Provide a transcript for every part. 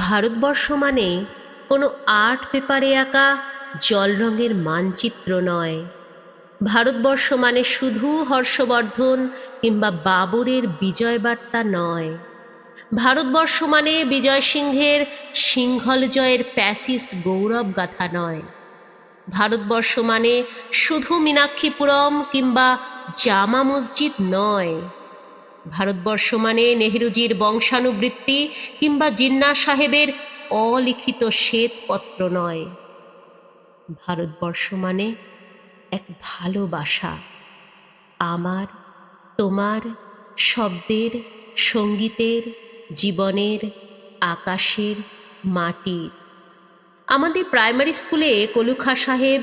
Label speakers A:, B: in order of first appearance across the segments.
A: ভারতবর্ষ মানে কোনো আর্ট পেপারে আঁকা জল রঙের মানচিত্র নয়। ভারতবর্ষ মানে শুধু হর্ষবর্ধন কিংবা বাবরের বিজয় বার্তা নয়। ভারতবর্ষ মানে বিজয় সিংহের সিংহল জয়ের ফ্যাসিস্ট গৌরব গাথা নয়। ভারতবর্ষ মানে শুধু মীনাক্ষীপুরম কিংবা জামা মসজিদ নয়। ভারতবর্ষ মানে নেহেরুজির বংশানুবৃত্তি কিংবা জিন্না সাহেবের অলিখিত শ্বেতপত্র নয়। ভারতবর্ষ মানে এক ভালোবাসা, আমার, তোমার, শব্দের, সঙ্গীতের, জীবনের, আকাশের, মাটির। আমাদের প্রাইমারি স্কুলে কলুখা সাহেব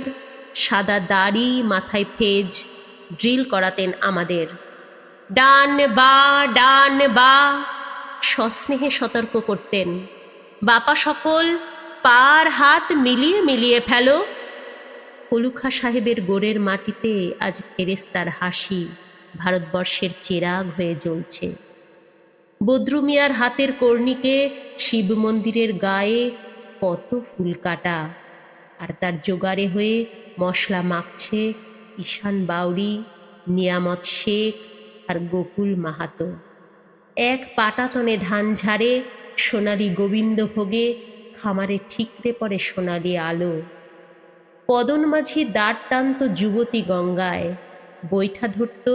A: সাদা দাড়ি, মাথায় ফেজ, ড্রিল করাতেন আমাদের। ডান বা ডান বা সস্নেহে সতর্ক করতেন, বাপা সকল পার হাত মিলিয়ে মিলিয়ে ফেলো। কলুখা সাহেবের গোড়ের মাটিতে আজ ফেরেস্তার হাসি ভারতবর্ষের চিরাগ হয়ে জ্বলছে। বদরু মিয়ার হাতের কর্ণিকে শিব মন্দিরের গায়ে কত ফুল কাটা, আর তার জোগাড়ে হয়ে মশলা মাখছে ঈশান বাউরি, নিয়ামত শেখ আর গোকুল মাহাতো। এক পাটাতনে ধান ঝাড়ে সোনালি গোবিন্দভোগে খামারে ঠিকরে পড়ে সোনালি আলো। পদন মাঝি দাঁড় টানত যুবতী গঙ্গায়, বৈঠা ধরত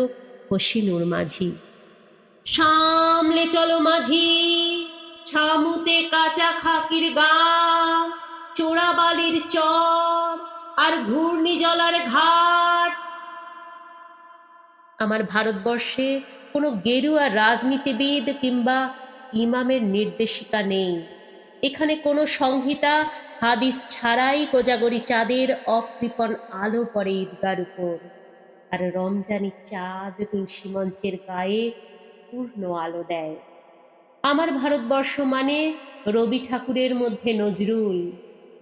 A: হসিনুর মাঝি। সামলে চলো মাঝি, ছামুতে কাঁচা খাকির গা, চোরাবালির চর আর ঘূর্ণিজলার ঘাট। আমার ভারতবর্ষে কোনো গেরুয়া রাজনীতিবিদ কিংবা ইমামের নির্দেশিকা নেই। এখানে কোনো সংহিতা হাদিস ছাড়াই কোজাগরি চাঁদের অকৃপণ আলো পড়ে ঈদগার উপর, আর রমজানি চাঁদ তুলসী মঞ্চের গায়ে পূর্ণ আলো দেয়। আমার ভারতবর্ষ মানে রবি ঠাকুরের মধ্যে নজরুল,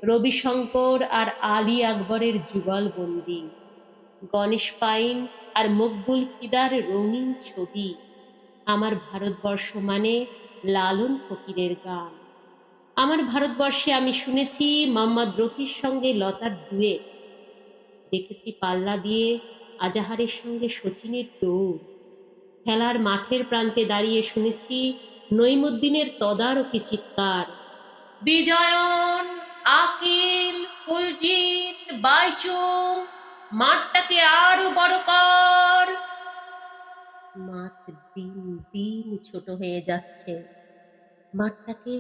A: রবিশঙ্কর আর আলী আকবরের যুগলবন্দি, গণেশ পাইন আর মকবুল ফিদার রঙিন ছবি। আমার ভারতবর্ষ মানে লালন ফকিরের গান। আমার ভারতবর্ষে আমি শুনেছি মোহাম্মদ রফির সঙ্গে লতার ডুয়েট, দেখেছি পাল্লা দিয়ে আজাহারের সঙ্গে শচীনের দৌড়, খেলার মাঠের প্রান্তে দাঁড়িয়ে শুনেছি নইমুদ্দিনের তদারকি চিৎকার, বিজয়ন, আকিল, কুলজিৎ, বাইচুং, মাঠটাকে আরো বড় কর। মাঠ দিন দিন ছোট হয়ে যাচ্ছে, মাঠটাকে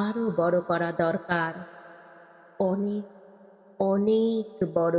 A: আরো বড় করা দরকার, অনেক অনেক বড়।